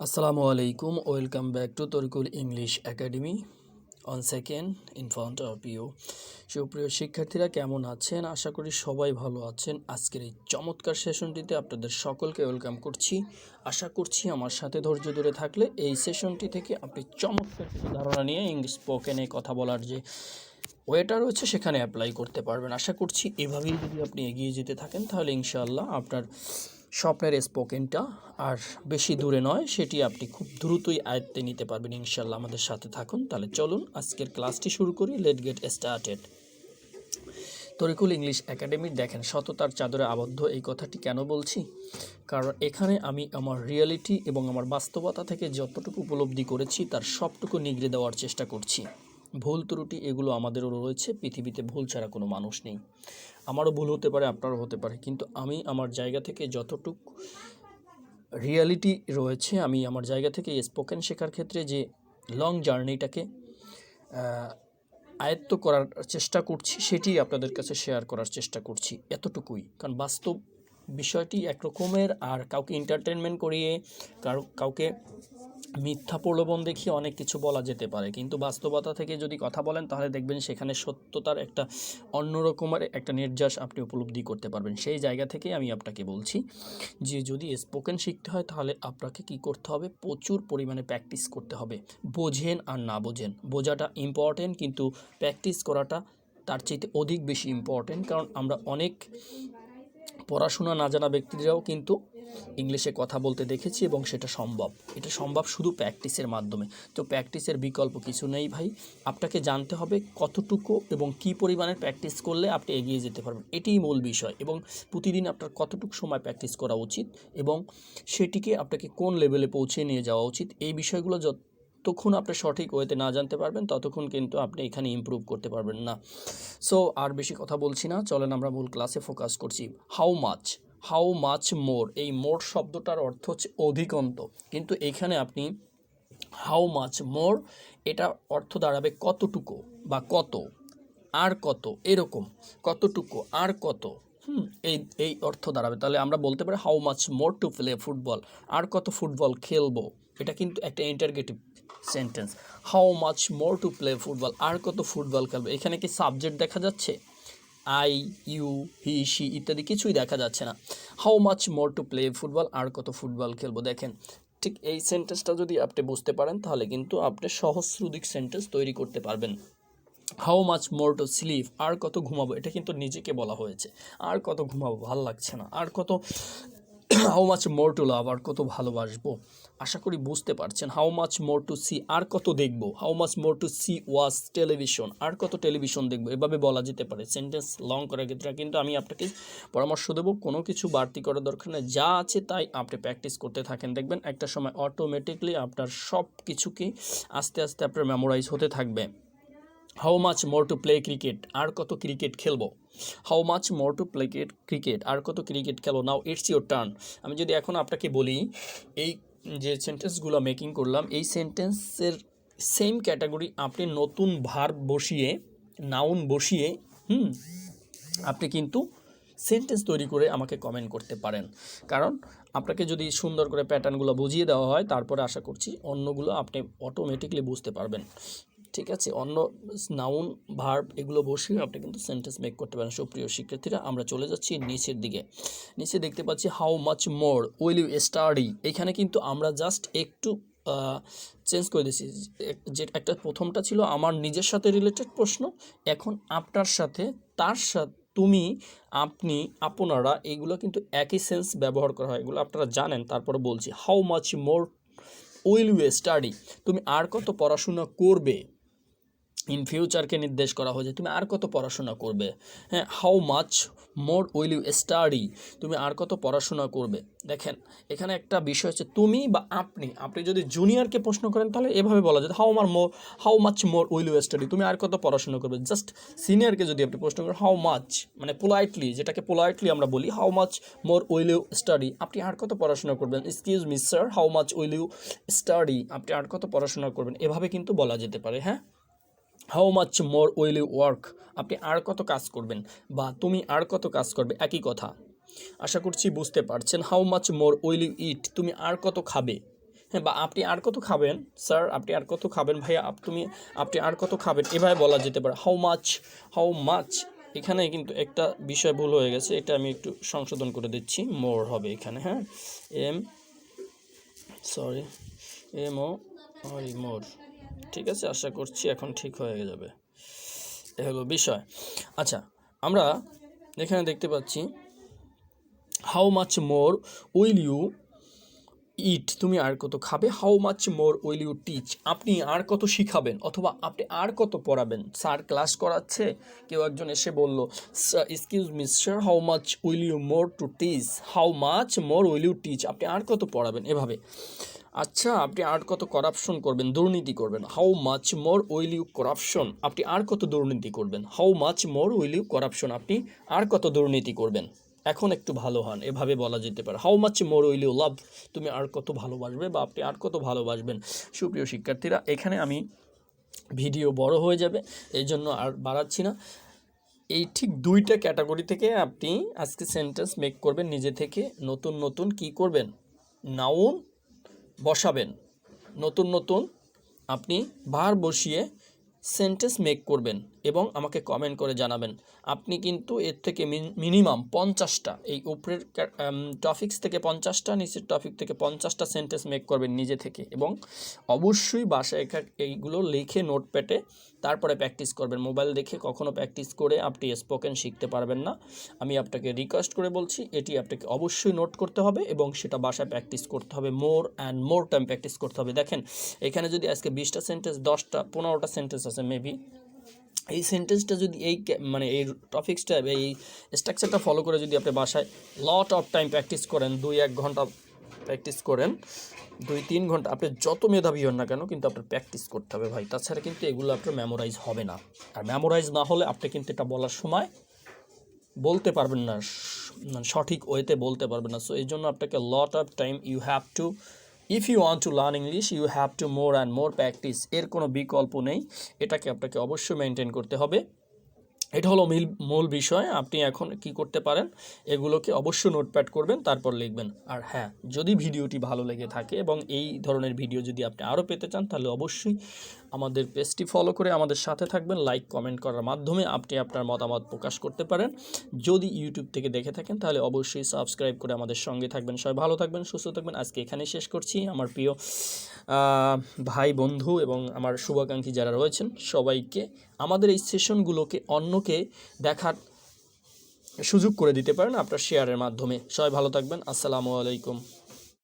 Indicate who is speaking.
Speaker 1: Assalamu alaikum. Welcome back to Torikul English Academy. On second in front of you. সুপ্রিয় শিক্ষার্থীরা কেমন আছেন? আশা করি সবাই ভালো আছেন। আজকের এই চমৎকার সেশনটিতে আপনাদের সকলকে ওয়েলকাম করছি। আশা করছি আমার সাথে ধৈর্য ধরে থাকলে এই সেশনটি থেকে আপনি চমৎকার ধারণা নিয়ে ইংলিশ স্পোকেনে কথা বলার যে ওয়েটা রয়েছে সেখানে অ্যাপ্লাই করতে পারবেন। আশা করছি এভাবেই যদি আপনি এগিয়ে যেতে থাকেন তাহলে ইনশাআল্লাহ আপনার স্বপ্নের স্পোকেনটা আর বেশি দূরে নয়, সেটি আপনি খুব দ্রুতই আয়ত্তে নিতে পারবেন ইনশাআল্লাহ। আমাদের সাথে থাকুন। তাহলে চলুন আজকের ক্লাসটি শুরু করি। Late get started. Tarikul English একাডেমির দেখেন সততার চাদরে আবদ্ধ, এই কথাটি কেন বলছি? কারণ এখানে আমি আমার রিয়েলিটি এবং আমার বাস্তবতা থেকে যতটুকু উপলব্ধি করেছি তার সবটুকু নিগড়ে দেওয়ার চেষ্টা করছি। ভুল ত্রুটি এগুলো আমাদেরও রয়েছে, পৃথিবীতে ভুল ছাড়া কোনো মানুষ নেই। আমারও ভুল হতে পারে, আপনারও হতে পারে, কিন্তু আমি আমার জায়গা থেকে যতটুকু রিয়ালিটি রয়েছে, আমি আমার জায়গা থেকে স্পোকেন শেখার ক্ষেত্রে যে লং জার্নিটাকে আয়ত্ত করার চেষ্টা করছি সেটি আপনাদের কাছে শেয়ার করার চেষ্টা করছি, এতটুকুই। কারণ বাস্তব বিষয়টি একরকমের, আর কাউকে এন্টারটেনমেন্ট করিয়ে কাউকে মিথ্যা প্রলোভন দেখিয়ে অনেক কিছু বলা যেতে পারে, কিন্তু বাস্তবতা থেকে যদি কথা বলেন তাহলে দেখবেন সেখানে সত্যতার একটা অন্যরকমের একটা নির্যাস আপনি উপলব্ধি করতে পারবেন। সেই জায়গা থেকে আমি আপনাকে বলছি যে যদি স্পোকেন শিখতে হয় তাহলে আপনাকে কি করতে হবে? প্রচুর পরিমাণে প্র্যাকটিস করতে হবে। বোঝেন আর না বোঝেন, বোঝাটা ইম্পর্টেন্ট, কিন্তু প্র্যাকটিস করাটা তার চাইতে অধিক বেশি ইম্পর্টেন্ট। কারণ আমরা অনেক পড়াশোনা না জানা ব্যক্তিরাও কিন্তু ইংলিশে কথা বলতে দেখেছি এবং সেটা সম্ভব। এটা সম্ভব শুধু প্র্যাকটিসের মাধ্যমে। তো প্র্যাকটিসের বিকল্প কিছু নেই ভাই। আপনাকে জানতে হবে কতটুকু এবং কী পরিমাণের প্র্যাকটিস করলে আপনি এগিয়ে যেতে পারবেন, এটিই মূল বিষয়। এবং প্রতিদিন আপনার কতটুকু সময় প্র্যাকটিস করা উচিত এবং সেটিকে আপনাকে কোন লেভেলে পৌঁছে নিয়ে যাওয়া উচিত, এই বিষয়গুলো যতক্ষণ আপনি সঠিক ওয়েতে না জানতে পারবেন ততক্ষণ কিন্তু আপনি এখানে ইমপ্রুভ করতে পারবেন না। সো আর বেশি কথা বলছি না, চলেন আমরা মূল ক্লাসে ফোকাস করছি। হাউ মাচ মোর, এই মোর শব্দটার অর্থ হচ্ছে অধিকন্ত, কিন্তু এখানে আপনি হাউ মাচ মোর এটা অর্থ দাঁড়াবে কতটুকু বা কত, আর কত, এরকম কতটুকু আর কত, এই এই অর্থ দাঁড়াবে। তাহলে আমরা বলতে পারি how much more to play football, আর কত ফুটবল খেলবো। এটা কিন্তু একটা interrogative sentence. How much more to play football, আর কত ফুটবল খেলবো। এখানে কি সাবজেক্ট দেখা যাচ্ছে? আই, ইউ, হি, শি ইত্যাদি কিছুই দেখা যাচ্ছে না। How much more to play football, আর কত ফুটবল খেলবো। দেখেন ঠিক এই সেন্টেন্সটা যদি আপনি বুঝতে পারেন তাহলে কিন্তু আপনি সহস্রাধিক সেন্টেন্স তৈরি করতে পারবেন। How much more to sleep, আর কত ঘুমাবো, এটা কিন্তু নিজেকে বলা হয়েছে। আর কত ঘুমাবো, ভাল লাগছে না। আর কত how much more to love, আর কত ভালোবাসবো। আশা করি বুঝতে পারছেন। How much more to see, আর কত দেখবো। How much more to see watch television, আর কত টেলিভিশন দেখবো। এভাবে বলা যেতে পারে সেন্টেন্স লং করার ক্ষেত্রে। কিন্তু আমি আপনাকে পরামর্শ দেবো কোনো কিছু বাড়তি করার দরকার নেই, যা আছে তাই আপনি প্র্যাকটিস করতে থাকেন। দেখবেন একটা সময় অটোমেটিকলি আপনার সব কিছুকে আস্তে আস্তে আপনার মেমোরাইজ হতে থাকবে। How much more to play cricket, আর কত ক্রিকেট খেলবো। How much more to play cricket, আর কত ক্রিকেট খেলবো। Now it's your turn. আমি যদি এখন আপনাকে বলি এই যে সেন্টেন্সগুলো মেকিং করলাম, এই সেন্টেন্সের সেম ক্যাটাগরি আপনি নতুন ভার্ব বসিয়ে, নাউন বসিয়ে আপনি কিন্তু সেন্টেন্স তৈরি করে আমাকে কমেন্ট করতে পারেন। কারণ আপনাকে যদি সুন্দর করে প্যাটার্নগুলো বুঝিয়ে দেওয়া হয় তারপরে আশা করছি অন্যগুলো আপনি অটোমেটিকলি বুঝতে পারবেন। ঠিক আছে, অন্য নাউন ভার্ব এগুলো বসিয়ে আপনি কিন্তু সেন্টেন্স মেক করতে পারেন। সুপ্রিয় শিক্ষার্থীরা, আমরা চলে যাচ্ছি নিচের দিকে। নিচে দেখতে পাচ্ছি how much more will you study. এখানে কিন্তু আমরা জাস্ট একটু চেঞ্জ করে দিয়েছি। যে একটা প্রথমটা ছিল আমার নিজের সাথে রিলেটেড প্রশ্ন, এখন আপনার সাথে, তার সাথে, তুমি, আপনি, আপনারা, এগুলো কিন্তু একই সেন্স ব্যবহার করা হয়, এগুলো আপনারা জানেন। তারপরে বলছি how much more will you study, তুমি আর কত পড়াশোনা করবে। ইন ফিউচারকে নির্দেশ করা হয়েছে, তুমি আর কত পড়াশোনা করবে। হ্যাঁ, how much more will you study, তুমি আর কত পড়াশোনা করবে। দেখেন এখানে একটা বিষয় হচ্ছে তুমি বা আপনি। আপনি যদি জুনিয়রকে প্রশ্ন করেন তাহলে এভাবে বলা যায় how much more will you study, তুমি আর কত পড়াশোনা করবে। জাস্ট সিনিয়রকে যদি আপনি প্রশ্ন করেন হাউ মাচ, মানে পোলাইটলি, যেটাকে পোলাইটলি আমরা বলি how much more will you study, আপনি আর কত পড়াশোনা করবেন। Excuse me sir, how much will you study, আপনি আর কত পড়াশোনা করবেন। এভাবে কিন্তু বলা যেতে পারে। হ্যাঁ, how much more will you work, আপনি আর কত কাজ করবেন, বা তুমি আর কত কাজ করবে, একই কথা। আশা করছি বুঝতে পারছেন। How much more will you eat, তুমি আর কত খাবে। হ্যাঁ, বা আপনি আর কত খাবেন স্যার, আপনি আর কত খাবেন ভাইয়া, আপনি আর কত খাবেন, এভাবে বলা যেতে পারে। হাউ মাচ, এখানে কিন্তু একটা বিষয় ভুল হয়ে গেছে, এটা আমি একটু সংশোধন করে দিচ্ছি, মোর হবে এখানে। হ্যাঁ, এম ও মোর, ঠিক আছে, আশা করছি এখন ঠিক হয়ে যাবে। এ হলো বিষয়। আচ্ছা, আমরা এখানে দেখতে পাচ্ছি how much more will you eat, তুমি আর কত খাবে। How much more will you teach, আপনি আর কত শিখাবেন অথবা আপনি আর কত পড়াবেন। স্যার ক্লাস করাচ্ছে, কেউ একজন এসে বলল excuse me sir, how much will you more to teach, how much more will you teach, আপনি আর কত পড়াবেন, এভাবে। আচ্ছা, আপনি আর কত করাপশন করবেন, দুর্নীতি করবেন। How much more will you corruption, আপনি আর কত দুর্নীতি করবেন। How much more will you corruption, আপনি আর কত দুর্নীতি করবেন। এখন একটু ভালো হন, এভাবে বলা যেতে পারে। How much more will you love, তুমি আর কত ভালোবাসবে বা আপনি আর কত ভালোবাসবেন। সুপ্রিয় শিক্ষার্থীরা, এখানে আমি ভিডিও বড় হয়ে যাবে, এই জন্য আর বাড়াচ্ছি না। এই ঠিক দুইটা ক্যাটাগরি থেকে আপনি আজকে সেন্টেন্স মেক করবেন নিজে থেকে। নতুন নতুন কি করবেন, নাউন বসাবেন, নতুন নতুন আপনি ভার বসিয়ে সেন্টেন্স মেক করবেন এবং আমাকে কমেন্ট করে জানাবেন। আপনি কিন্তু এর থেকে মিনিমাম 50টা, এই উপরের টপিক্স থেকে 50টা, নিচের টপিক থেকে 50টা সেন্টেন্স মেক করবেন নিজে থেকে, এবং অবশ্যই বাসায় এইগুলো লিখে নোটপ্যাডে তারপরে প্র্যাকটিস করবেন। মোবাইল দেখে কখনো প্র্যাকটিস করে আপনি স্পোকেন শিখতে পারবেন না। আমি আপনাকে রিকোয়েস্ট করে বলছি, এটি আপনাকে অবশ্যই নোট করতে হবে এবং সেটা বাসায় প্র্যাকটিস করতে হবে, মোর অ্যান্ড মোর টাইম প্র্যাকটিস করতে হবে। দেখেন, এখানে যদি আজকে 20টা সেন্টেন্স, 10টা 15টা সেন্টেন্স আছে মেবি, এই সেন্টেন্সটা যদি এই এই টপিক্সটা, এই স্ট্রাকচারটা ফলো করে যদি আপনি বাসায় লট অফ টাইম প্র্যাকটিস করেন, 2-1 ঘন্টা প্র্যাকটিস করেন, 2-3 ঘন্টা, আপনি যত মেধাবী হন না কেন, কিন্তু আপনার প্র্যাকটিস করতে হবে ভাই। তাছাড়া কিন্তু এগুলো আপনার মেমোরাইজ হবে না, আর মেমোরাইজ না হলে আপনি কিন্তু এটা বলার সময় বলতে পারবেন না, সঠিক ওয়েতে বলতে পারবেন না। সো এই জন্য আপনাকে lot of time you have to, if you want to learn English you have to more and more practice, এর কোনো বিকল্প নেই, এটাকে আপনাকে অবশ্যই মেনটেন করতে হবে। এটা হলো মূল বিষয়। আপনি এখন কি করতে পারেন, এগুলোকে অবশ্যই নোটপ্যাড করবেন, তারপর লিখবেন। আর হ্যাঁ, যদি ভিডিওটি ভালো লেগে থাকে এবং এই ধরনের ভিডিও যদি আপনি আরও পেতে চান, তাহলে অবশ্যই আমাদের পেজটি ফলো করে আমাদের সাথে থাকবেন। লাইক কমেন্ট করার মাধ্যমে আপনি আপনার মতামত প্রকাশ করতে পারেন। যদি ইউটিউব থেকে দেখে থাকেন, তাহলে অবশ্যই সাবস্ক্রাইব করে আমাদের সঙ্গে থাকবেন। সবাই ভালো থাকবেন, সুস্থ থাকবেন। আজকে এখানেই শেষ করছি। আমার প্রিয় ভাই বন্ধু এবং আমার শুভাকাঙ্ক্ষী যারা রয়েছেন, সবাইকে আমাদের এই সেশনগুলোকে অন্যকে দেখার সুযোগ করে দিতে পারেন আপনার শেয়ারের মাধ্যমে। সবাই ভালো থাকবেন। আসসালামু আলাইকুম।